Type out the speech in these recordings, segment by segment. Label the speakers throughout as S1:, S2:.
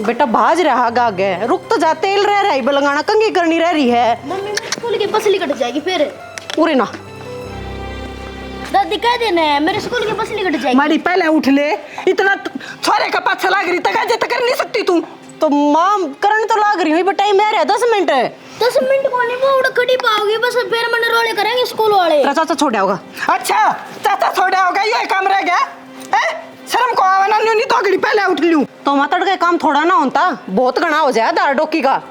S1: बेटा भाज रहा गागे रुक तो जा तेल रह रही बलंगाना कंगी करनी रह रही है।
S2: मम्मी मेरे स्कूल की पसली कट जाएगी फिर।
S1: उरे ना
S2: दादी कह देना है मेरे स्कूल की पसली कट जाएगी।
S3: मारी पहले उठ ले, इतना छोरे का पाछा लाग रही तक आज तक कर नहीं सकती तू।
S1: तो मां करंट तो लाग रही हुई बेटा मैं रहा 10 मिनट
S2: 10 मिनट को नहीं वो खड़ी पाओगी बस फिर मन रोले करेंगे स्कूल वाले।
S1: तेरा चाचा छोड़ा होगा।
S3: अच्छा चाचा छोड़ा होगा ये काम रह गया है? शर्म को आवा ना नहीं तो अगली पहले उठ लूं।
S1: तो मातड़ का काम थोड़ा ना होता बहुत घना हो जाए दार डोकी का।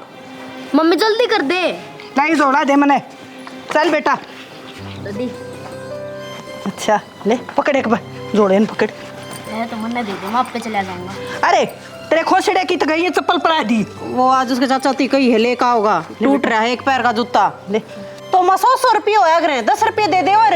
S2: मम्मी जल्दी कर दे।
S3: नहीं जोड़ा दे मने, चल बेटा।
S2: दादी
S3: अच्छा ले पकड़ एक बार जोड़े न पकड़।
S2: मैं तो मन्ना दे दे मैं आप पे चला जाऊंगा।
S3: अरे तेरे खोसड़े की तो गई है चप्पल पड़ा दी।
S1: वो आज उसके चाचा ती कही है लेका होगा टूट रहा है एक पैर का जूता ले। तो मैं 100 रुपये होया करे 10 रुपये दे दे। और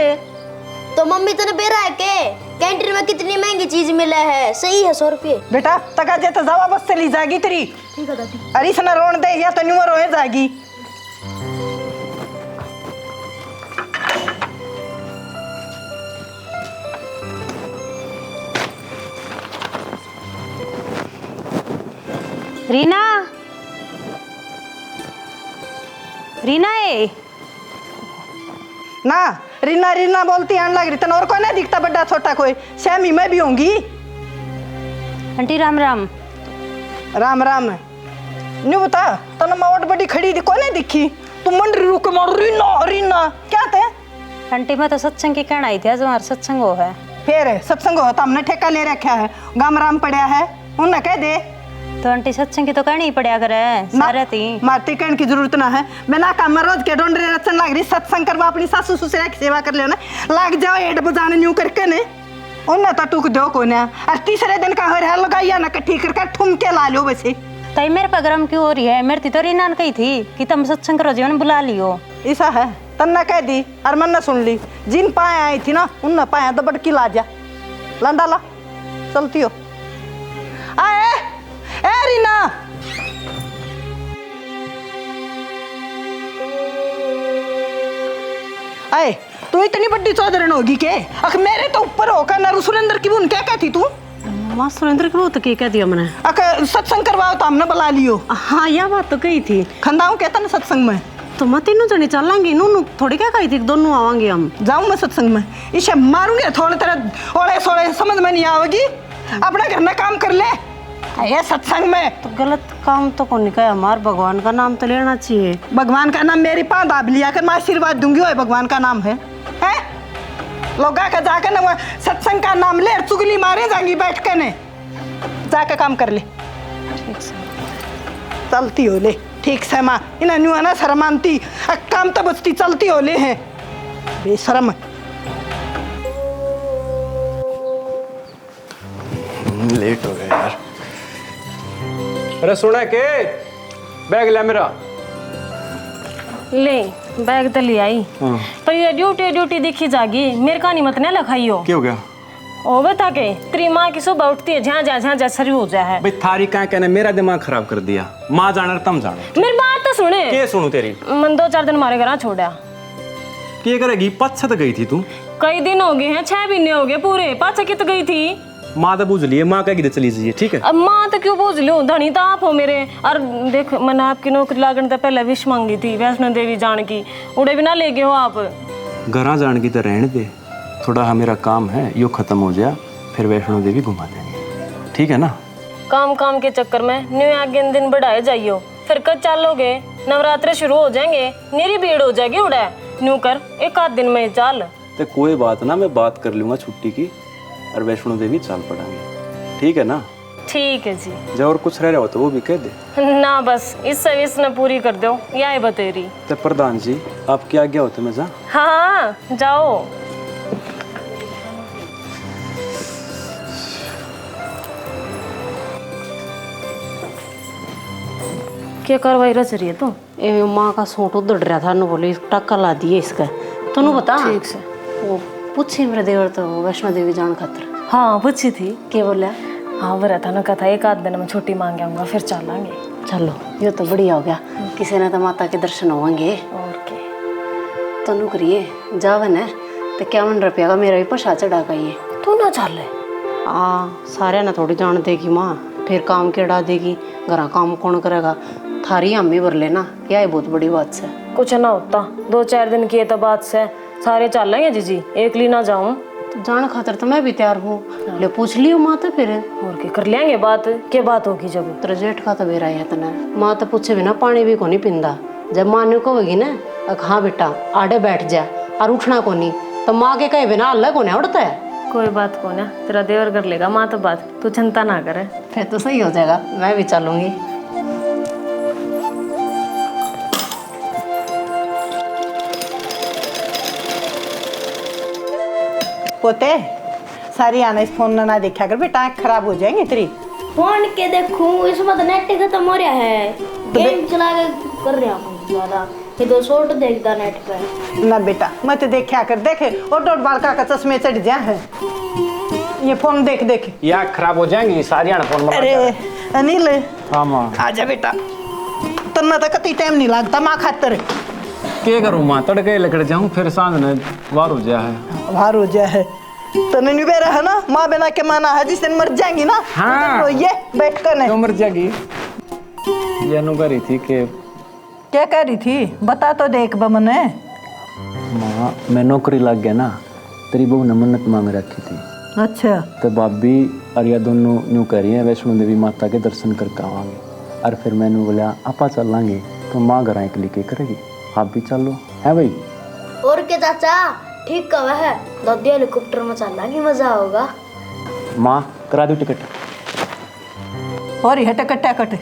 S2: तो मम्मी तने बेरा है के कैंटीन में कितनी महंगी चीज मिला है सही है 100 रुपये।
S3: बेटा तका जे तो जावा बस चली जाएगी तेरी।
S2: ठीक है दादी।
S3: अरे सना रोन दे या तो न्यू रोए जाएगी।
S1: रीना रीना ए
S3: ना रीना रीना बोलती आन लग रही तन और कोई नहीं दिखता बड़ा छोटा कोई श्यामी मैं भी होंगी।
S1: आंटी राम राम।
S3: राम राम न्यू बता तन मैं और बड़ी खड़ी थी कोई नहीं दिखी। तू मंडरी रुक मार रीना रीना क्या थे?
S1: आंटी मैं तो सत्संग की कहना आई थी आज हमारा सत्संग हो है।
S3: फिर सत्संग हो तो हमने ठेका ले रखा है गाम राम पड़ा है उन्हें कह दे।
S1: तो आंटी सत्संग की तो कहनी ही पड़ा करे सारे थी
S3: मारती कहने की जरूरत ना है। मैं ना काम रोज के डोंडरे रचन लग रही सत्संग करवा अपनी सासू ससुर की सेवा कर लेना लाग जाओ एड बजाने न्यू करके ने उन्हें तो टूक दो को ना और तीसरे दिन का हो रहा लगाइया ना ठीक करके ठुमके ला लो वैसे।
S1: तई मेरे पर गरम क्यों हो रही है मेरी तो रीना ने कही थी कि तुम सत्संग करो जीवन बुला लियो।
S3: ऐसा है तन्ना कह दी और मन न सुन ली जिन पाए आई थी ना उन पाया तो बड़की ला जा लांदा ला चलती हो आए ए रीना। आए तू इतनी बड़ी चौधरन होगी के अख मेरे तो ऊपर होकर ना सुरेंद्र की बुन क्या कहती तू?
S1: मां सुरेंद्र को तो कह दिया मैंने
S3: अख सत्संग करवाओ तो हमने बुला लियो।
S1: हाँ यह बात तो कही थी
S3: खंदाऊ कहता ना सत्संग में
S1: तो मैं तीनों जने चलेंगे नू थोड़ी क्या कही थी दोनों आवांगे हम।
S3: जाऊं मैं सत्संग में इसे मारूंगे थोड़े तरह ओले सोले समझ में नहीं आवेगी अपना घर में काम कर ले ये सत्संग में।
S1: तो गलत काम तो कौन कहा हमार भगवान का नाम तो लेना चाहिए।
S3: भगवान का नाम मेरी पाँव दाब लिया कर मैं आशीर्वाद दूंगी वो भगवान का नाम है लोगा का जाकर ना सत्संग का नाम ले चुगली मारे जाएंगी बैठ के ने जाकर काम कर ले
S1: ठीक से
S3: चलती हो ले ठीक से माँ इन्हें न्यू है ना शर्मानती काम तो बचती चलती हो ले है बेशरम।
S4: लेट हो गया यार। अरे सुना के बैग ले मेरा
S5: ले बैग तो ले आई पर ये ड्यूटी ड्यूटी दिखी जागी मेरे का नहीं मत न लखाइयो।
S4: क्या हो गया?
S5: ओ बता के तेरी माँ की सुबह उठती है झा झा शुरू हो जाए है।
S4: भाई थारी क्या कहने मेरा दिमाग खराब कर दिया। माँ जाना तम जाना
S5: मेरी बात तो सुने
S4: के सुनू तेरी।
S5: मन 2-4 दिन हमारे घर छोड़ा
S4: क्या करेगी? पच्छत गई थी तू?
S5: कई दिन हो गए हैं 6 महीने हो गए पूरे पाछा कित गई थी।
S4: माँ तो बुझ लिए माँ क्या किधर चली जाइए ठीक है।
S5: अब माँ तो क्यों पूछ लो धनी तो आप हो मेरे। और देख मैंने आपकी नौकरी लागने तो पहले विश मांगी थी वैष्णो देवी जान की उड़े भी ना ले गए हो आप।
S4: घरा जान की तो रहने दे थोड़ा हाँ मेरा काम है यो खत्म हो जाए फिर वैष्णो देवी घुमा देंगे ठीक है ना।
S5: काम काम के चक्कर में न्यू आगे दिन बढ़ाए जाइयो फिर कब चलोगे नवरात्रे शुरू हो जाएंगे मेरी भीड़ हो जाएगी उड़ा न्यू कर 1 आध दिन में चाल।
S4: तो कोई बात ना मैं बात कर लूंगा छुट्टी की और वैष्णो देवी चाल पड़ेंगे ठीक है ना।
S5: ठीक है जी।
S4: जब और कुछ रह रहा हो तो वो भी कह दे
S5: ना बस इस सर्विस ने पूरी कर दो यह बतेरी।
S4: तो प्रधान जी आप क्या आज्ञा होते मैं जा।
S5: हाँ जाओ। क्या कार्रवाई रच रही है तो
S1: ए माँ का सूट उधड़ रहा था नु बोली टक्का ला दिए इसका तू बता।
S5: ठीक से
S1: वो पूछे मेरे देवर तो वैष्णो देवी जान खातर।
S5: हाँ पूछी थी
S1: क्या बोला?
S5: हाँ वो रहता ना कहा था 1 आध दिन में छुट्टी मांग आऊंगा फिर चलेंगे।
S1: चलो ये तो बढ़िया हो गया किसी ने तो माता के दर्शन होंगे
S5: और क्या
S1: तो नु करिए जावन है तो 51 रुपया का मेरा भी पछा चढ़ा का ये
S5: तू ना चल
S1: हाँ सारे ना थोड़ी जान देगी माँ फिर काम केड़ा देगी, घरा काम कौन करेगा? थारी हम ही भर लेना, यह बहुत बड़ी बात है।
S5: कुछ ना होता, 2-4 दिन की तो बात से सारे चल लेंगे जीजी, एकली ना जाऊं।
S1: तो जान खातर तो मैं भी तैयार हूँ, ले पूछ लियो माँ तो फिर।
S5: और क्या कर लेंगे बात, क्या बात होगी जब?
S1: तेरे जेठ का तो बेरा है तना, माँ तो पूछे बिना पानी भी को नहीं पींदा। जब माँ ने कहोगी ना हाँ बेटा आड़े बैठ जा और उठना को नहीं, तो माँ के कहे बिना अल्लाह को नहीं उड़ता है।
S5: कोई बात को ना, तेरा देवर कर लेगा माँ तो बात, तू चिंता ना करे।
S1: फिर तो सही हो जाएगा, मैं भी चलूंगी।
S3: पोते सारी आने इस फोन ना देखा कर बेटा, आँख खराब हो जाएंगे तेरी।
S2: फोन के देखूं, इसमें तो नेट खत्म हो रहा है, गेम चला के कर रहा हूँ ज्यादा, ये तो शॉर्ट देखता नेट पे।
S3: ना बेटा मत देखा कर, देखे और डोट बालका का चश्मे चढ़ जा है, ये फोन देख देख
S4: या खराब हो जाएंगी सारी आने फोन में।
S3: अरे अनिल
S4: हाँ माँ,
S3: आजा बेटा, तन्ना तो कति टाइम नहीं लगता माँ खातर।
S4: क्या करूँ माँ, तड़के लकड़ जाऊँ फिर सांझ ने वार हो जाए है।
S3: बाहर हो जाए है तो नहीं बेरा है ना, माँ बिना के माना है, जिस दिन मर जाएंगी ना
S4: हाँ।
S3: तो ये बैठ कर नहीं।
S4: क्यों मर जाएगी? ये नु कह रही थी कि
S3: क्या कह रही थी बता तो देख बमने।
S4: माँ मैं नौकरी लग गया ना, तेरी बहू ने मन्नत मांग रखी थी।
S3: अच्छा
S4: तो भाभी और या दोनों न्यू कह रही हैं वैष्णो देवी माता के दर्शन करके आवांगे। और फिर मैंने बोला आपा चलांगे, तो माँ घर अकेली के करेगी, आप भी चलो है भाई।
S2: और क्या चाचा ठीक कहा है, दादी हेलीकॉप्टर में चलना मजा होगा।
S4: माँ करा दो टिकट।
S3: और यह टकट टकट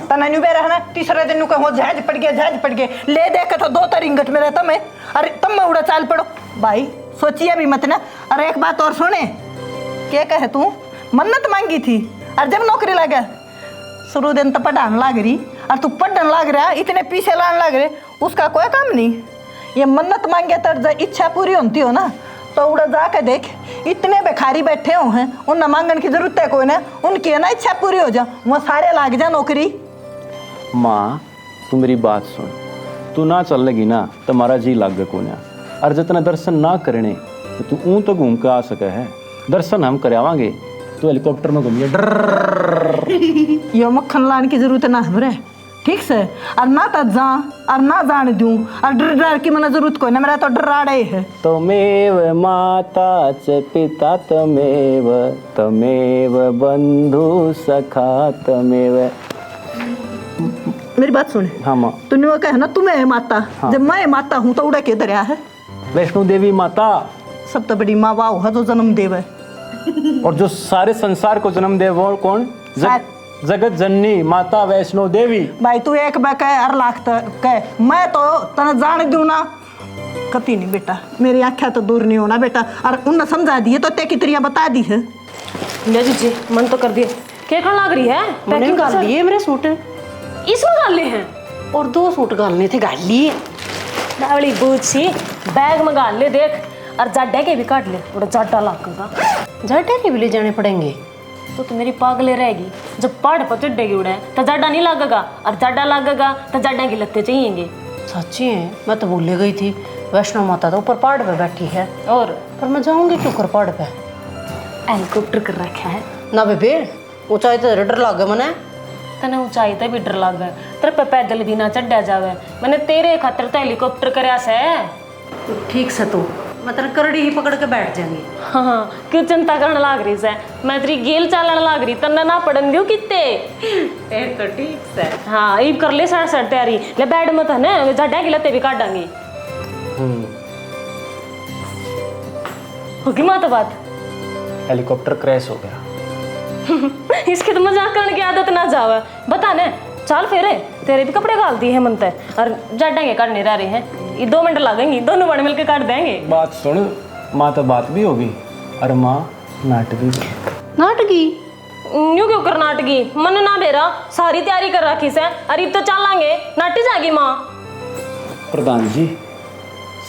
S3: तना न्यू बेरा है ना, तीसरे दिन कहो जहाज पड़ गया ले देख तो 2 रिंगट में रहता मैं, अरे तुम मैं उड़ा चाल पड़ो भाई, सोचिए भी मत ना। अरे एक बात और सुने, क्या कहे तू मन्नत मांगी थी और जब नौकरी लगा शुरू दिन तो पढ़ाने लग रही और तू पढ़ने लग रहा, इतने पीछे लाने लग रहे, उसका कोई काम नहीं। ये मन्नत मांगे तो इच्छा पूरी होती हो ना, तो उड़ा जाके देख इतने भिखारी बैठे हो हैं, उन मांगने की जरूरत है कोई ना, उनकी है ना इच्छा पूरी हो जा, वो सारे लाग जा नौकरी।
S4: माँ तू मेरी बात सुन, तू ना चल लगी ना तुम्हारा जी लाग गया कोने, और जितना दर्शन ना करने तो तू ऊँ तो घूम के आ सके है, दर्शन हम करावांगे, तो हेलीकॉप्टर में घूमिए डर।
S3: यो मक्खन लाने की जरूरत ना हमरे, ठीक से, और ना तो जा और ना जाने दूं, और डर डर की मना जरूरत कोई ना, मेरा तो डराड़े है।
S4: तमेव माता च पिता तमेव बंधु सखा तमेव।
S3: मेरी बात सुने।
S4: हाँ माँ।
S3: तूने वो कहा ना तुम्हें है माता,
S4: हाँ।
S3: जब मैं माता हूँ तो उड़ा के दरिया है।
S4: वैष्णो देवी माता
S3: सब तो बड़ी माँ वाह है जो जन्म देव है,
S4: और जो सारे संसार को जन्म दे वो कौन? जगत जननी माता वैष्णो देवी।
S3: भाई तू एक बार कह हर लाख कह, मैं तो तने जान दूं ना कती नहीं बेटा, मेरी आँखें तो दूर नहीं होना बेटा, और उन्हें समझा दिए तो ते की तरिया बता दी है।
S5: ले जीजी मन तो कर दिए, क्या करने लग रही है?
S1: मैंने
S5: पैकिंग
S1: गाल
S5: कर
S1: लिए मेरे सूट,
S5: इसमें गाले हैं
S1: और 2 सूट गालने थे, गाल लिए।
S5: डावली बूची बैग में गाल ले देख, और जाड्डा के भी काट ले, बड़ा जाड्डा लगेगा।
S1: जाटे के भी ले जाने पड़ेंगे।
S5: तो मेरी पागले रहेगी, जब पहाड़ पर चढ़ेगी उड़े तो जाड्डा नहीं लगेगा, और जाड्डा लगेगा तो जाड्डा की लगते चाहिएंगे।
S1: सच्ची है, मैं तो भूल गई थी, वैष्णो माता तो ऊपर पहाड़ पे बैठी है,
S5: और
S1: पर मैं जाऊंगी क्यों कर पहाड़ पे?
S5: हेलीकॉप्टर कर रखा है
S1: ना बेबे, ऊंचाई तो डर लगे मने।
S5: तने ऊंचाई तो भी डर लग गए, तेरे पे पैदल भी ना चढ़ा जावे, मैंने तेरे खातर तो हेलीकॉप्टर करया से।
S1: ठीक से तू मैं तेरे करड़ी ही पकड़ के बैठ जाएंगी।
S5: हाँ क्यों चिंता करने लाग रही से, मैं तेरी गेल चालन लाग रही, तन्ने ना पड़न दियो कितने।
S1: तो ठीक से।
S5: हाँ ईब कर ले साढ़े साढ़े तैयारी, ले बैड मत है ना, जाड्डा की लत्ते भी काट डांगी। होगी माँ तो बात,
S4: हेलीकॉप्टर क्रैश हो गया।
S5: इसके तो मजाक करने की आदत ना जावे, बता ने चल फेरे, तेरे भी कपड़े गाल दिए हैं मनते, और जाड्डा के काटने रह रहे हैं, ये 2 मिनट लगेंगे, दोनों बड़े मिलकर काट देंगे।
S4: बात सुन माँ, तो बात भी होगी, और माँ नाटकी
S1: नाटकी
S5: न्यू क्यों कर नाटकी, मन ना बेरा सारी तैयारी कर रखी से, अरे तो चलांगे नाटी जाएगी माँ।
S4: प्रधान जी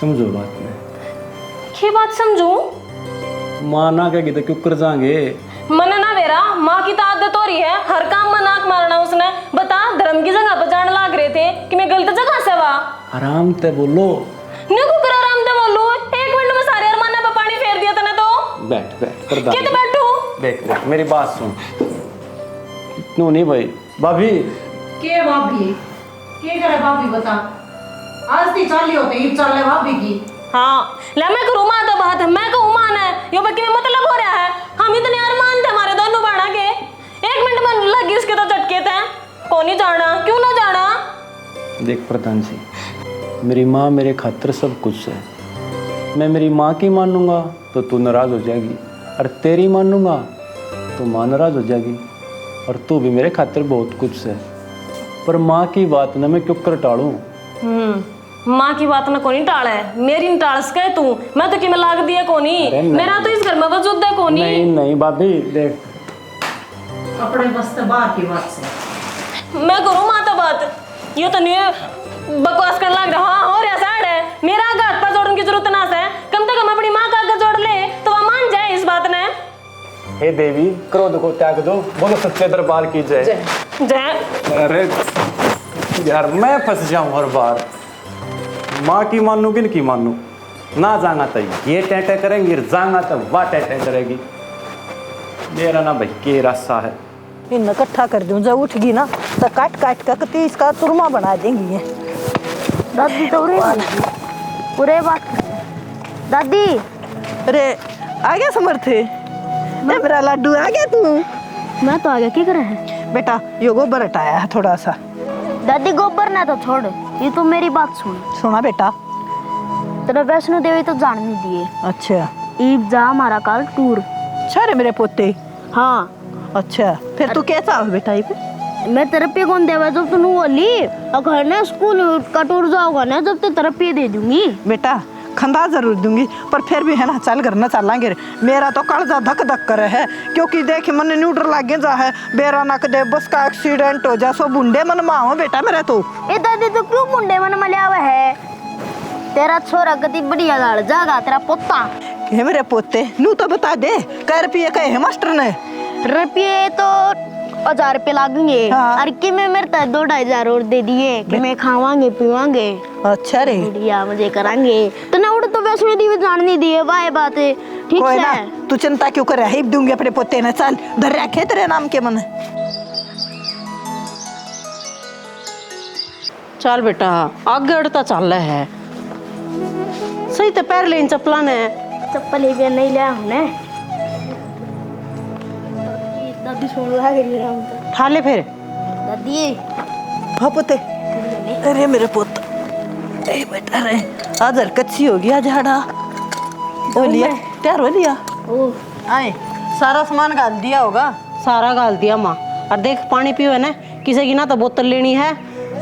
S4: समझो बात में।
S5: ये बात समझू,
S4: माँ ना कहेगी तो क्यों कर जाएंगे?
S5: मन ना बेरा माँ की तो आदत हो रही है, हर काम में नाक मारना उसने। बता धर्म की जगह पर जाने लग रहे थे कि मैं गलत जगह से वा।
S4: आराम ते बोलो।
S5: न्यू क्यों कर आराम से बोलूं, 1 मिनट में सारे अरमाना पे पानी फेर दिया तने तो।
S4: बैठ बैठ प्रधान
S5: क्या तो बैठू,
S4: देख देख मेरी बात सुन, नू नहीं भाई भाभी
S1: के भाभी के करे भाभी बता आज ती चाली होते ईद चल ले भाभी की
S5: हाँ ले मैं करूँ माँ तो बात है मैं कहूँ मान है यो बल्कि में मतलब हो रहा है हम इतने अरमान थे हमारे दोनों बाणा के 1 मिनट में लगी उसके तो झटके थे को नहीं जाना क्यों ना जाना।
S4: देख प्रधान जी, मेरी माँ मेरे खातिर सब कुछ है। मैं मेरी माँ की मानूंगा तो तू नाराज हो जाएगी, और तेरी मानूंगा तो माँ नाराज हो जाएगी, और तू भी मेरे खातिर बहुत कुछ है। पर माँ की बात ना मैं क्यों कर टालूं?
S5: माँ की बात ना कोनी टाल है, मेरी नहीं टाल सके तू। मैं तो कि मैं लाग दिया कोनी, मेरा तो इस घर में वजूद है कोनी।
S4: नहीं नहीं भाभी देख,
S1: कपड़े बस्ते बाहर की बात से
S5: मैं करूँ माँ तो बात ये तो नहीं बकवास करने लग रहा। हाँ हो रहा साइड है मेरा हाथ पर जोड़ने की जरूरत ना है, कम से कम अपनी माँ का आगे जोड़ ले तो वह मान जाए इस बात ने।
S4: हे देवी क्रोध को त्याग दो, बोलो सच्चे दरबार की जय।
S5: जय।
S4: अरे यार मैं फंस जाऊं हर बार, माँ की मानू कि नहीं मानू? ना जाना तो ये टेटे करेंगी, जाना तो वाह टेटे करेगी। मेरा ना भाई के रास्ता है।
S3: इन इकट्ठा कर दूं, जब उठ गई ना तो काट काट कर कती इसका चूरमा बना देंगी ये।
S2: दादी तो पूरे बात दादी।
S3: अरे आ गया समर्थे, मेरा लड्डू आ गया तू।
S2: मैं तो आ गया क्या कर रहा है
S3: बेटा ये गोबर हटाया है थोड़ा सा।
S2: दादी गोबर ना तो छोड़, ये तो मेरी बात सुन।
S3: सुना बेटा।
S2: तेरा वैष्णो देवी तो जान नहीं दिए।
S3: अच्छा
S2: ईद जा हमारा कल टूर।
S3: अच्छा रे मेरे पोते।
S2: हाँ
S3: अच्छा फिर तू कैसा हो बेटा? ये
S2: मैं तरप्पी कौन देवा जब तू बोली अगर ना स्कूल का टूर जाओगा ना जब तो तरप्पी दे दूंगी।
S3: बेटा खंदा जरूर दूंगी, पर फिर भी है ना चल घर ना चलेंगे रे। मेरा तो कलजा धक धक करे है, क्योंकि देख मन न्यूट्रल लागे जा है, बेरा नक दे बस का एक्सीडेंट हो जा सो बुंडे मन माओ बेटा मेरे तो।
S2: ए दादी तो क्यों बुंडे मन में लिया हुआ है? तेरा छोरा कति बढ़िया गाड़ जागा तेरा पोता।
S3: हे मेरे पोते नू तो बता दे कै रुपये कहे है मास्टर ने?
S2: रुपये तो 1000 रुपये लागेंगे।
S3: हाँ।
S2: और कि मैं मेरे तो 2-2,500 और दे दिए कि मैं खावांगे पीवांगे
S3: अच्छा रे
S2: बढ़िया मजे करांगे। तो ना उड़ तो वैष्णो देवी जान नहीं दिए वाह बात है ठीक
S3: कोई ना,
S2: है।
S3: तू चिंता क्यों करे, हिप दूंगी अपने पोते ने। चल धर रखे तेरे नाम के मन।
S1: चल बेटा आगे अड़ता चल रहा है सही तो पैर लेन चप्पला ने
S2: चप्पल भी नहीं लिया हमने। दादी सुन रहा है
S1: ठाले फिर
S2: दादी।
S3: हाँ पोते। अरे मेरे पोत ए बेटा रे आज कच्ची हो गया झाड़ा। ओ लिया तैयार हो लिया।
S2: ओ
S3: आए सारा सामान गाल दिया होगा।
S1: सारा गाल दिया माँ। और देख पानी पियो है ना, किसी की ना तो बोतल लेनी है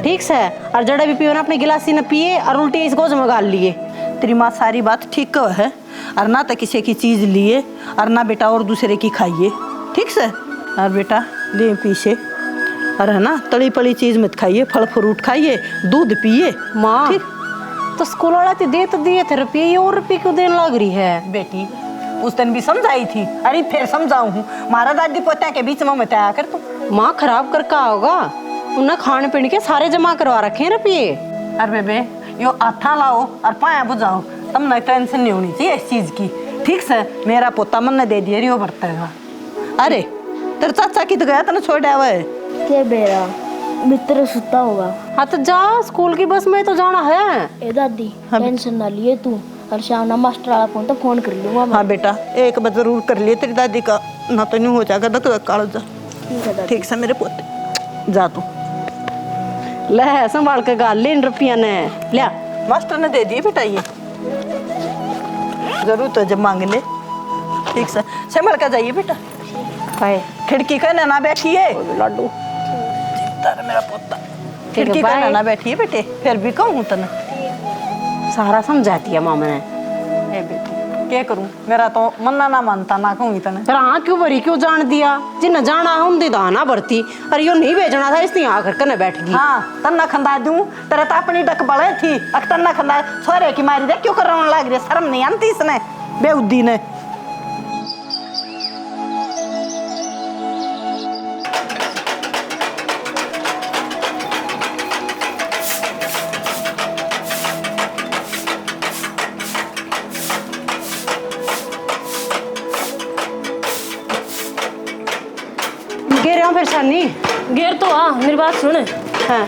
S1: ठीक से, और जड़ा भी पियो ना अपने गिलासी न पिए और उल्टी इस गोज में गाल लिए।
S3: तेरी माँ सारी बात ठीक कह है, और ना तो किसी की चीज लिए और ना बेटा और दूसरे की खाइए ठीक से। और बेटा ले पीछे और है ना तली पली चीज मत खाइए, फल फ्रूट खाइए, दूध पिए
S1: माँ
S3: ठीक।
S1: तो स्कूल वाला तो दिए थे रुपये, ये और रुपये क्यों देने लग रही है?
S3: बेटी उस दिन भी समझाई थी, अरे फिर समझाऊ हूँ, मारा दादी पोता के बीच में मत आया कर तू।
S1: माँ खराब कर का होगा, उन्हें खाने पीने के सारे जमा करवा रखे हैं रुपये।
S3: अरे बेबे यो आथा लाओ और पाया बुझाओ, तब नहीं टेंशन नहीं होनी चाहिए इस चीज की ठीक से। मेरा पोता मन ने दे दिया रियो बरतेगा। अरे तेरे चाचा की तो गया था ना छोड़ आवा है
S2: के बेरा मित्र सुता होगा।
S1: हाँ तो जा स्कूल की बस में तो जाना है।
S2: ए दादी टेंशन ना लिए तू, और शाम ना मास्टर वाला फोन तो फोन कर लूंगा मैं।
S3: हाँ बेटा एक बार जरूर कर लिए तेरी दादी का, ना तो नहीं हो जाएगा धक धक काल जा।
S2: ठीक है दादी।
S3: ठीक से मेरे पोते जा तू।
S1: ले संभाल के गाल ले इन रुपया ने लिया।
S3: मास्टर ने दे दिए बेटा ये, जरूर तो जब मांग ले ठीक से। संभल कर जाइए बेटा, खिड़की कहने ना बैठिए
S1: लड्डू
S3: तारा मेरा पोता, खिड़की कहने ना बैठिए बेटे, फिर भी कहूँ तने
S1: सारा समझाती है माँ मैंने।
S3: ए बेटी क्या करूं, मेरा तो मन्ना ना मानता ना कहूँगी तने।
S1: फिर हाँ क्यों भरी क्यों जान दिया, जिन्हें जाना है उन दाना भरती, अरे यो नहीं भेजना था इसलिए आकर कने बैठ गई।
S3: हाँ तन्ना खंदा दूं, तेरे तो अपनी डक बड़े थी, अक तन्ना खंदा छोरे की मारी दे क्यों कर रोने लग रही, शर्म नहीं आती इसने बेउद्दी ने।
S1: गिर रहा हूँ फिर सन्नी।
S5: घेर तो आ, मेरी बात सुन।
S1: हाँ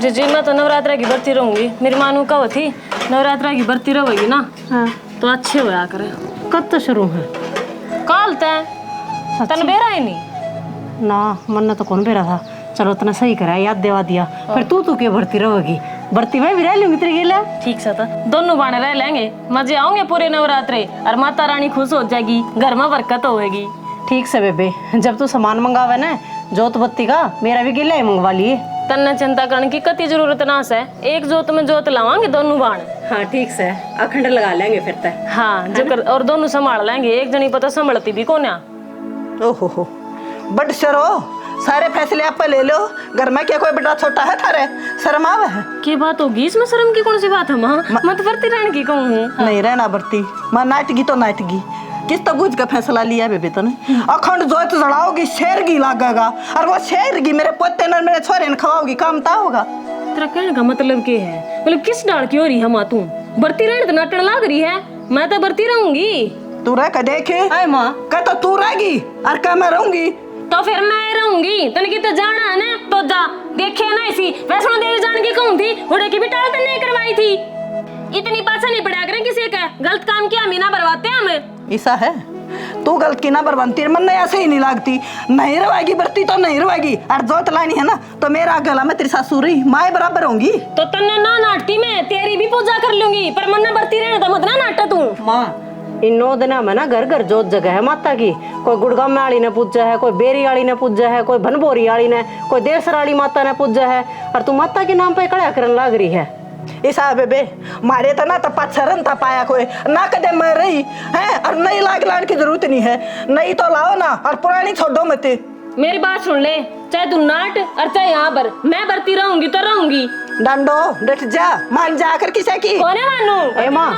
S5: जी मैं तो नवरात्रा की बरती रहूंगी। मेरी मानू कब थी नवरात्रा की बरती रहेगी ना
S1: हाँ
S5: तो अच्छे होया करे।
S1: कब तो शुरू है
S5: काल तय तन बेरा ही नहीं
S1: ना, मन ने तो कौन बेरा था। चलो इतना सही करा, याद दिवा दिया। फिर तू के भर्ती रहेगी, भर्ती में भी रह लूंगी तेरे गेला।
S5: ठीक सा था, दोनों बाणे रह लेंगे, मजे आएंगे पूरे नवरात्रे और माता रानी खुश हो जाएगी, घर में बरकत होएगी।
S1: ठीक से बेबे, जब तू सामान मंगावे ना जोत बत्ती का, मेरा भी गिला ही मंगवा लिए।
S5: तन्ने चिंता करने की कति जरूरत ना है। एक जोत में जोत लावांगे दोनों बाण।
S1: हाँ ठीक से, अखंड लगा लेंगे फिर तक।
S5: हाँ जो और दोनों संभाल लेंगे, एक जनी पता संभलती भी कौन है।
S3: ओहो हो, बड़ शरो, सारे फैसले आप पे ले लो। घर में क्या कोई बड़ा छोटा है थारे, शर्म आवे है?
S5: की बात होगी इसमें, शर्म की कौन सी बात है माँ? मत भरती रहने की कहूँ हूँ।
S3: नहीं रहना बरती मां, नाटगी तो नाटगी। किस तो बुझ का फैसला लिया बेबे तने? अखंड जोत जलाओगी, शेरगी लागेगा, और वो शेरगी मेरे पोते ने मेरे छोरे ने खवाओगी, काम ता होगा।
S5: तेरा कहने का मतलब क्या है? मतलब किस डाल की हो रही है माँ तू? भरती रहने तो नाटन लाग रही है, मैं तो भरती रहूंगी।
S3: तू रह के देखे।
S1: आए माँ,
S3: कह तो तू रहेगी और क्या मैं रहूंगी?
S5: तो फिर मैं रहूंगी। तने कितने जाना है ना तो जा, देखे ना इसी वैष्णो देवी जाने की कहूँ थी, उड़े की भी टाल तो नहीं करवाई थी। इतनी पाछा नहीं पड़ा करें किसी का गलत काम किया मीना बर्बादते हमें।
S3: ऐसा है, तू गलत की ना बरबनती, मन नहीं ऐसे ही नहीं लागती। नहीं रवाएगी बरती तो नहीं रवाएगी, और जोत लानी है ना तो मेरा गला में तेरी सासुरी माए बराबर होंगी।
S5: तो तन्ने ना नाटती, मैं तेरी भी पूजा कर लूंगी, पर मन में बरती रहने तो मत ना नाटा तू।
S1: माँ इन 9 दिनों में ना घर घर जोत जगह है माता की। कोई गुड़गाम वाली ने पूजा है, कोई बेरी वाली ने पूजा है, कोई भनबोरी वाली ने, कोई देसर वाली माता ने पूजा है, और तू माता के नाम पे कड़ा करने लग रही है।
S3: ऐसा बेबे, मारे तो ना तो पछरन था पाया कोई ना, कदे मर रही है, और नई लाग लाड़ की जरूरत नहीं है। नई तो लाओ ना, और पुरानी छोड़ो मत।
S5: मेरी बात सुन ले, चाहे तू नाट और चाहे यहाँ पर, मैं बरती रहूंगी तो रहूंगी।
S3: डंडो डट जा, मान जा कर किसे की।
S5: कौन है मानू?
S1: ए माँ,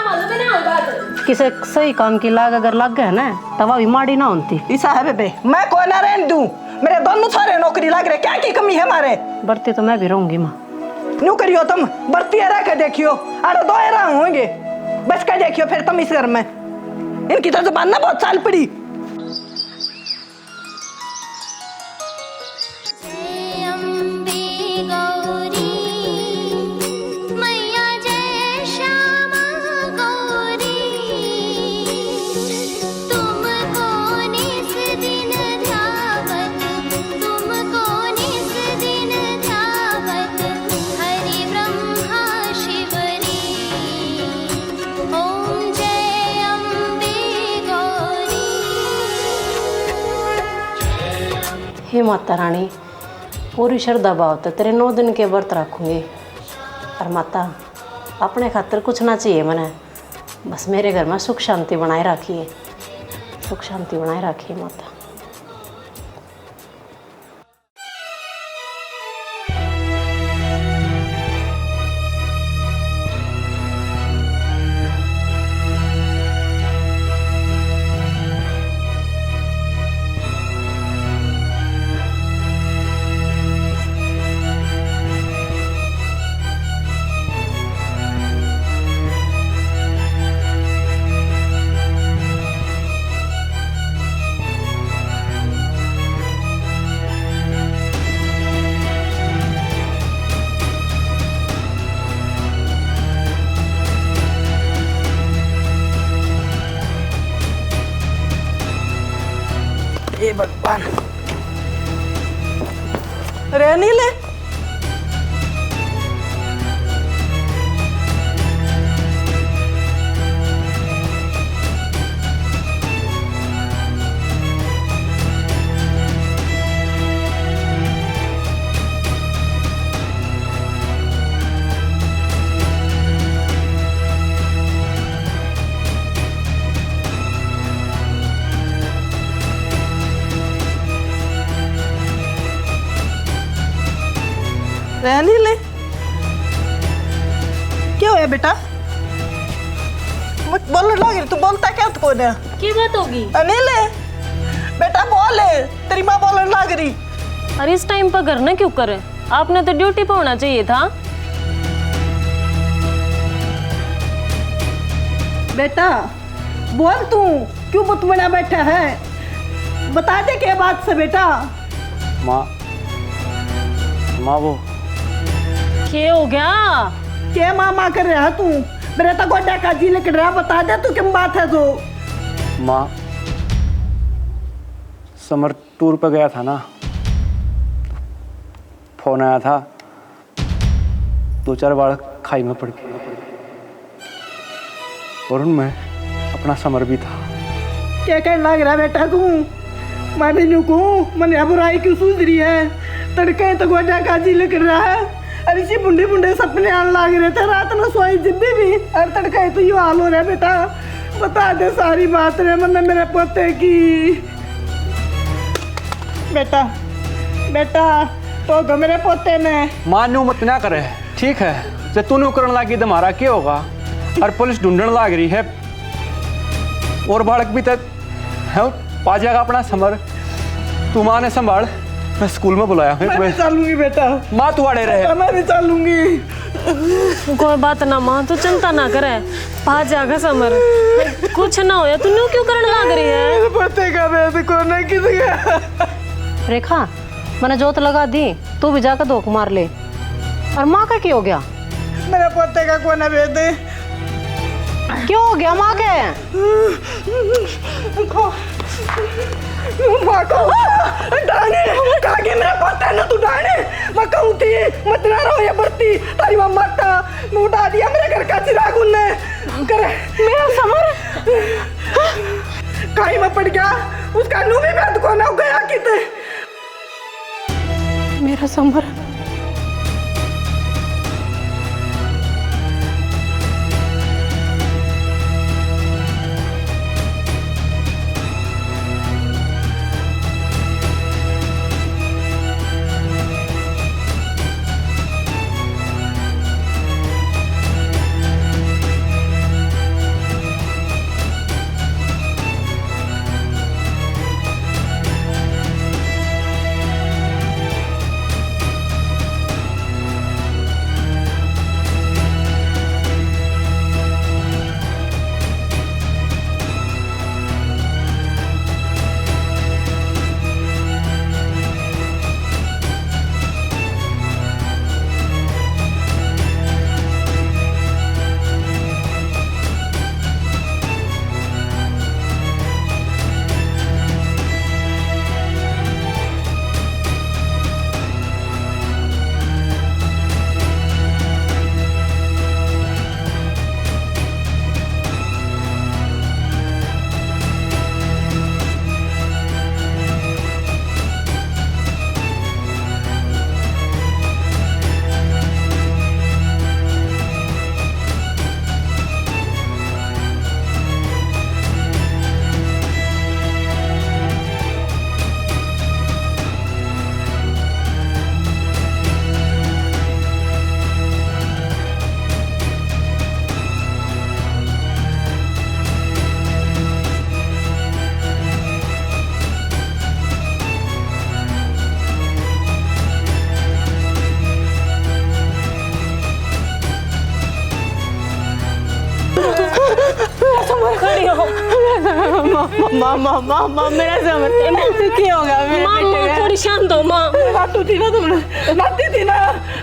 S1: किसे सही काम की लाग अगर लग गया ना तवा भी माड़ी ना होती।
S3: ऐसा है बेबे, मैं कौन ना रहने दूं? मेरे दोनों सारे नौकरी लग रहे, क्या की कमी है हमारे?
S1: बरती तो मैं भी रहूंगी माँ।
S3: न्यू करियो तुम, बरती रह के देखियो, अरे 2 एरा होंगे बस के देखियो फिर तुम इस घर में। इनकी तो जुबान ना बहुत साल पड़ी।
S1: हे माता रानी, पूरी श्रद्धा भाव तो तेरे 9 दिन के व्रत रखूँगी। और माता अपने खातिर कुछ ना चाहिए मने, बस मेरे घर में सुख शांति बनाए रखिए, सुख शांति बनाए रखिए माता। ये भगवान, रहनी ले। रहनी ले, क्या है बेटा? मत बोलने लगी, तू बोलता क्या तो कौन है?
S5: की बात होगी?
S3: अनिल बेटा बोल, तेरी माँ बोलने लग रही।
S5: अरे इस टाइम पर घर ना क्यों करे? आपने तो ड्यूटी पे होना चाहिए था।
S3: बेटा बोल, तू क्यों बुत बना बैठा है? बता दे क्या बात से बेटा।
S4: माँ माँ वो
S5: क्या हो गया?
S3: क्या मामा कर रहा तू? मेरे तो गोड्या का जी लेकर रहा, बता दे तू क्या बात है जो।
S4: माँ समर टूर पे गया था ना, फोन आया था, 2-4 बार खाई में पड़ गई और उनमें अपना समर भी था।
S3: क्या कहने लग रहा बेटा तू? मैंने यूं कहूँ मैंने बुराई क्यों सूझ रही है? तड़के तो गोड्या का जी लेकर रहा है, अरे इसी बुंडे बुंडे सपने आने लग रहे थे, रात में सोई जिद्दी भी, और तड़के तो यूं हाल हो रहा है बेटा। बता दे सारी बात रे मैंने मेरे पोते की। बेटा बेटा तो मेरे पोते ने
S4: माँ नू मत ना करे, ठीक है? जब तू करने लगी तो हमारा क्या होगा? और पुलिस ढूंढने लग रही है और बालक भी तक है, पा जाएगा अपना समर। तू माँ ने संभाल, मैं स्कूल में बुलाया है
S3: मैं
S4: तुम्हें।
S3: भी चलूंगी बेटा,
S4: माँ तू अड़े रहे।
S3: मैं भी चलूंगी।
S5: कोई बात ना माँ, तू चिंता ना करे, पा जाएगा समर, कुछ ना होया। तू क्यों करने लग रही है?
S3: पोते का बेद को ना किसी का।
S1: रेखा मैंने जोत लगा दी, तू भी जाकर धोख मार ले। और माँ का क्या हो गया?
S3: मेरे पोते का कोई ना बेद।
S1: क्यों हो गया माँ के?
S3: माँ को डाने कागे मेरा पोता ना तू डाने। मैं कहूँ थी मत ना रहो ये बत्ती, तारी माँ माता मैं उठा दिया मेरे घर का चिराग उनने करे। मेरा समर काई में पड़ गया, उसका नू भी बेद को ना गया किते।
S1: मेरा समर
S5: खड़ी हो।
S3: मामा मेरा समर क्या होगा मेरे
S5: माँ
S3: बेटे का?
S5: थोड़ी शांत हो माँ।
S3: नाटू थी ना तुमने, नाटी थी ना,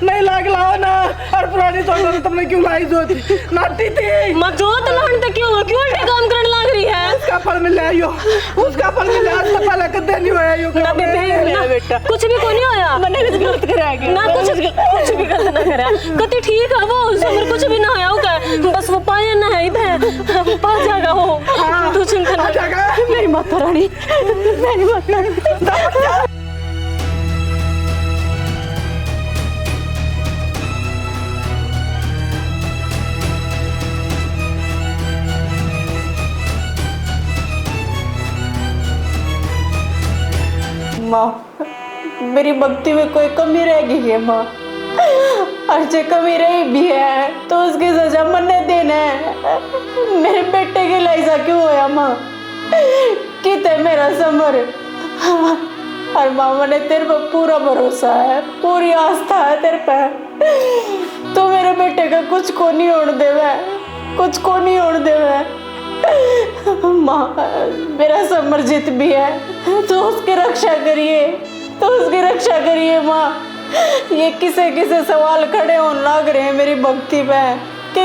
S3: नहीं लाग लाओ ना। और पुरानी सोच में तुमने क्यों लाई जो थी? नाटी थी।
S5: माँ जोत लाने क्यों उल्टे काम करने लग रही है?
S3: उसका फल मिल आयो, उसका फल मिल आज तो पहले कदे नहीं होया यो
S5: ना बेबे ना बेटा, कुछ भी कोई नहीं होया।
S3: मैंने कुछ गलत कराया
S5: ना कुछ भी गलत ना करा। कति ठीक है वो, समर कुछ भी ना होया होगा, बस वो पाया ना है इधर, पा जाएगा वो। तू चिंता ना कर।
S3: मेरी माता रानी, मेरी माता रानी। माँ मेरी भक्ति में कोई कमी रह गई है माँ, और जो कमी रही भी है तो उसकी सजा मन्ने देना है। मेरे बेटे के लिए ऐसा क्यों होया माँ? किते मेरा समर? और माँ मैंने तेरे पर पूरा भरोसा है, पूरी आस्था है तेरे पे। तो मेरे बेटे का कुछ को नहीं होने देवे, कुछ को नहीं होने देवे। माँ मेरा समर जित भी है तो उसकी रक्षा करिए, तो उसकी रक्षा करिए माँ।
S1: ये किसे किसे सवाल खड़े होने लग रहे हैं मेरी भक्ति पे,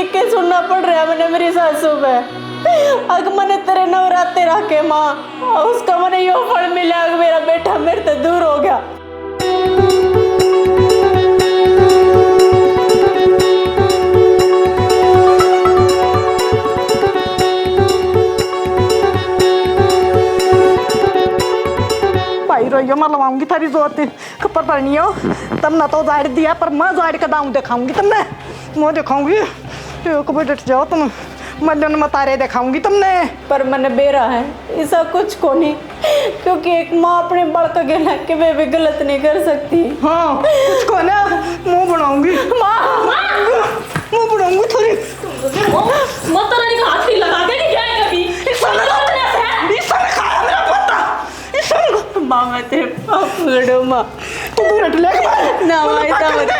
S1: के सुनना पड़ रहा है मैंने मेरी सासू पे। अग मैंने तेरे नवराते रखे माँ, उसका मैंने यो फल मिला, अग मेरा बेटा मेरे से दूर हो गया।
S3: रोइयो मैं लवाऊंगी थारी जोत खपर पड़नी हो। तब ना तो जाड़ दिया पर मैं जाड़ का दाऊं दिखाऊंगी तुमने, मैं दिखाऊंगी। कभी डट जाओ तुम, मल्लन मतारे दिखाऊंगी तुमने।
S1: पर मैंने बेरा है ऐसा कुछ को नहीं, क्योंकि एक माँ अपने बड़का गेला के वे भी गलत नहीं कर सकती।
S3: हाँ कुछ को ना मुंह बनाऊंगी, मुंह बनाऊंगी थोड़ी।
S5: माता रानी का हाथ नहीं लगा के क्या है कभी?
S1: माँ मैं तेरे पाप पकड़ो माँ,
S3: तू दूर हट ले
S1: ना माँ ऐसा मत।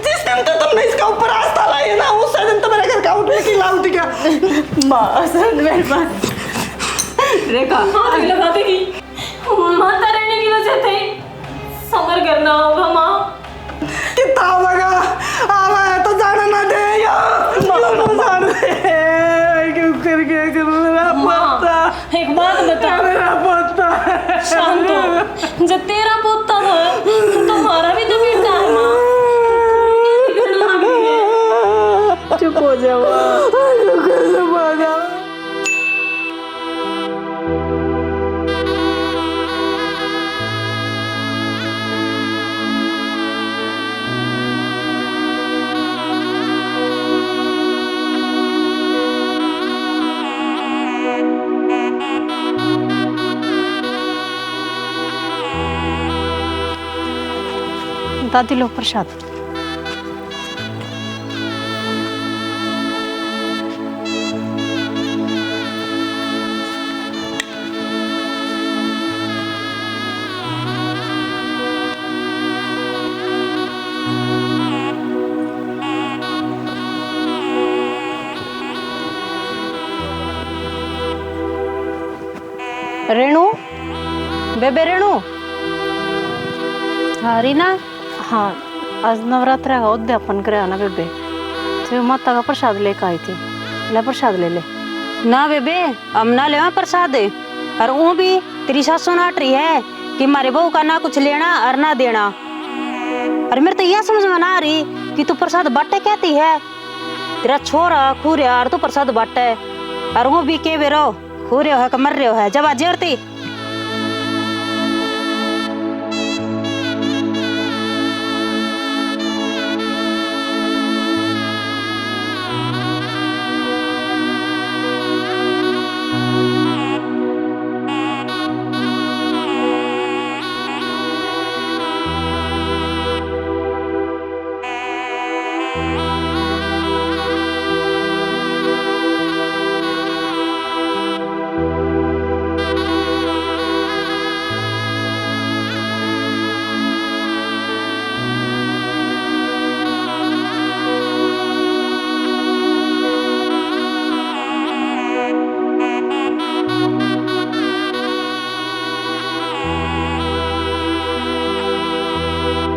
S3: जिस दिन तो तुमने इसका ऊपर आस्था लाई है ना, उस दिन तो मेरे घर का उठने की लाउती क्या।
S1: माँ असल मेरे पास रेखा
S5: हाथ नहीं लगा देगी। माता रानी की वजह से सबर करना होगा माँ।
S3: कितना होगा आवा है तो जाना ना दे यार, तो जान दे। क्यों कर गया मेरा पोता,
S5: एक बात बता,
S3: मेरा पोता।
S5: शांत हो। जब तेरा पोता था तो तुम्हारा भी तो बेटा है माँ।
S1: चुप हो जाओ। दादी लो प्रसाद। रेणु, बेबे रेणु। हाँ रीना, हाँ आज नवरात्रा का उद्यापन कराया ना बेबे, तो माता का प्रसाद लेकर आई थी, ले प्रसाद ले ले।
S6: ना बेबे हम ना ले प्रसाद, और वो भी तेरी सासू नाट रही है कि मारे बहू का ना कुछ लेना और ना देना। और मेरे तो यह समझ में ना आ रही कि तू प्रसाद बाटे कहती है। तेरा छोरा खूरिया और तू प्रसाद बाटे, और वो भी के बेरो खूरियो है कमर रहे है जब आजेरती।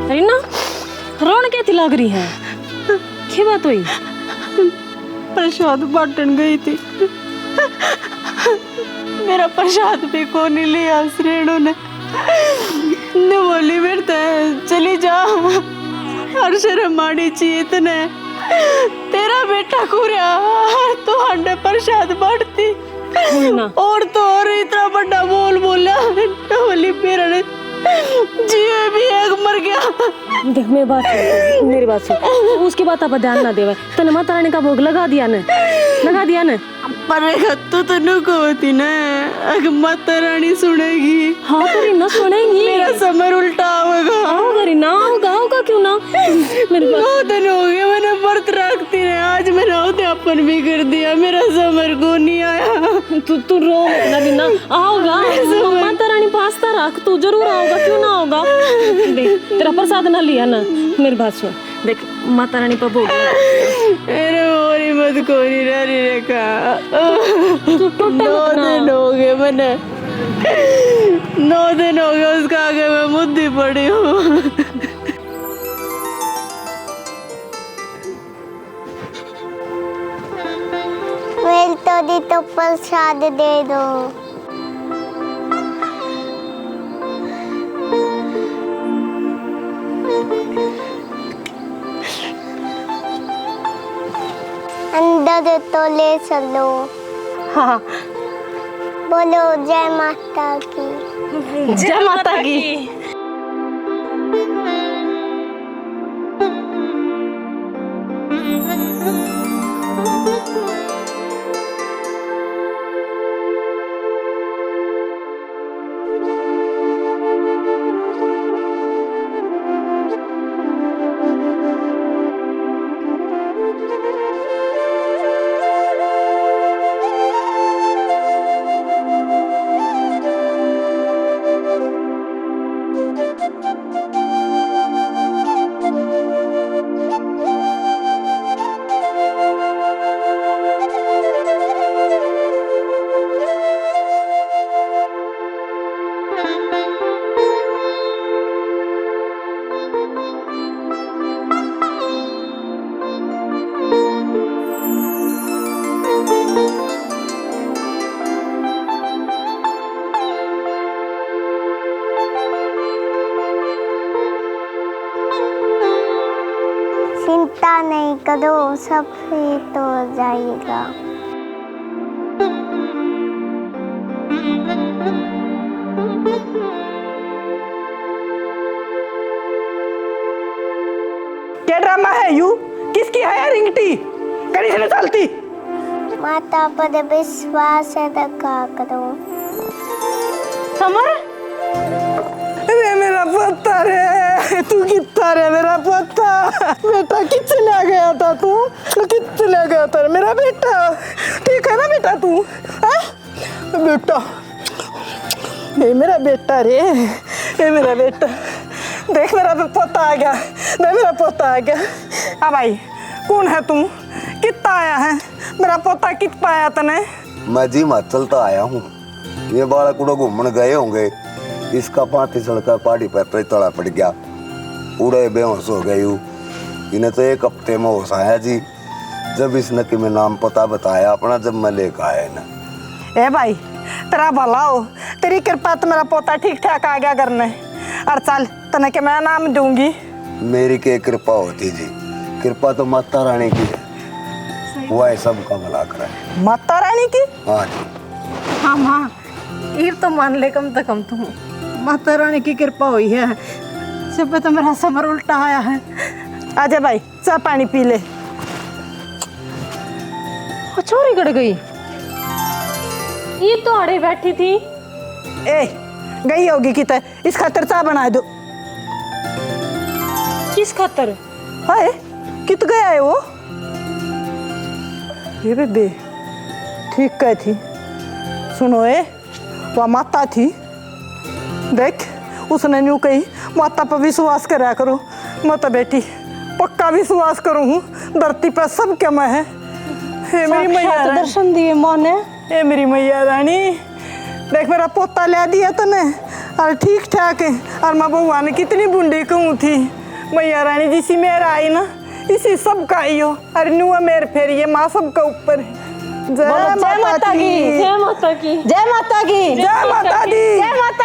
S5: रीना रोन कैसी लग रही है? क्या बात हुई?
S1: प्रसाद बांटन गई थी, मेरा प्रसाद भी को नहीं लिया रेणु ने बोली बेटा चली जा, और शर्म आनी चाहिए तने, तेरा बेटा खूरिया तो हंडे प्रसाद बांटती और तो और इतना बड़ा बोल बोला बोली मेरा ने जिए भी एक मर गया।
S5: देख मेरी बात सुन, उसकी बात आप ध्यान ना देवे। तने माता रानी का भोग लगा दिया ने?
S1: पर तो तनु को होती ना, अगर माता रानी सुनेगी।
S5: हाँ तो रीना सुनेगी,
S1: मेरा समर उल्टा होगा।
S5: होगा रीना, होगा क्यों ना। मेरी बात
S1: 9 दिन हो गए मैंने व्रत रखती रहे, आज मैंने उद्यापन भी कर दिया, मेरा समर को नहीं आया।
S5: तू रो मत ना रीना, आओगा माता रानी पास्ता रख, तू जरूर आओगा, क्यों ना होगा। देख तेरा प्रसाद ना लिया ना, मेरी बात सुन, देख माता रानी पर भोग
S1: अरे मोरी मत कोरी रेखा, 2 दिन हो गए मैंने
S6: 9 दिन हो गए उसका आगे मैं मुद्दी पड़ी हूँ।
S7: मेरी तोड़ी तो प्रसाद दे दो। अंदर तो ले चलो।
S1: हाँ
S7: बोलो जय माता की।
S1: जय माता की।
S7: चिंता नहीं करो, सब ठीक हो जाएगा।
S3: क्या ड्रामा है यू? किसकी है रिंगटी? कड़ी से नहीं चलती।
S7: माता पर विश्वास रखा करो।
S1: समर
S3: अरे मेरा पोता रे, तू कितना रे मेरा पोता? बेटा किससे ले गया था तू? किससे ले गया था मेरा बेटा? ठीक है ना बेटा तू? हाँ बेटा, ये मेरा बेटा रे, ये मेरा बेटा। देख मेरा पोता आ गया, देख मेरा पोता आ गया। अब भाई कौन है तू? कितना आया है? मेरा पोता कित पाया तने?
S8: मैं जी हिमाचल तो आया हूँ। ये बालक उड़ो घूमने गए होंगे, इसका पाती सड़का पहाड़ी पर तो तड़ा पड़ गया, पूरे बेहोश हो गए। इन्हें तो 1 हफ्ते में होश आया जी, जब इसने कि मैं नाम पता बताया अपना, जब मैं लेकर आया ना।
S3: ए भाई तेरा भला हो, तेरी कृपा तो मेरा पोता ठीक ठाक आ गया करने। और चल तने के मैं नाम दूंगी।
S8: मेरी क्या कृपा होती जी? कृपा तो माता रानी की है, वो है सबका भला करे।
S3: माता रानी की?
S8: हाँ जी।
S1: हाँ माँ, ये तो मान ले कम से कम तुम।
S3: माता रानी की कृपा हुई है।
S1: जब तो मेरा समर उल्टा आया है।
S3: आजा भाई चाय पानी पी ले।
S1: चोरी कट गई। ये तो अड़े बैठी थी।
S3: ए गई होगी किते, इस खातर चाय बना दो।
S1: किस खातर?
S3: हाय कित गया है वो? ये बेबे ठीक कह थी। सुनो ए, वह माता थी। देख उसने न्यू कही माता पर विश्वास करा करो। मैं तो बेटी पक्का विश्वास करूँ हूँ, धरती पर सब क्या मैं है। हे मेरी मैया रानी,
S1: दर्शन दिए माँ ने।
S3: ए मेरी मैया रानी, देख मेरा पोता ले दिया तने और ठीक ठाक है। और मैं बउआ ने कितनी बूढ़ी कहूँ थी। मैया रानी जिसी मेरा आई ना, इसी सब का आई हो। अरे नुआ मेरे फेर ये माँ सबका ऊपर है। जय माता की,
S1: जय माता की,
S6: जय माता की,
S3: जय माता दी,
S6: जय माता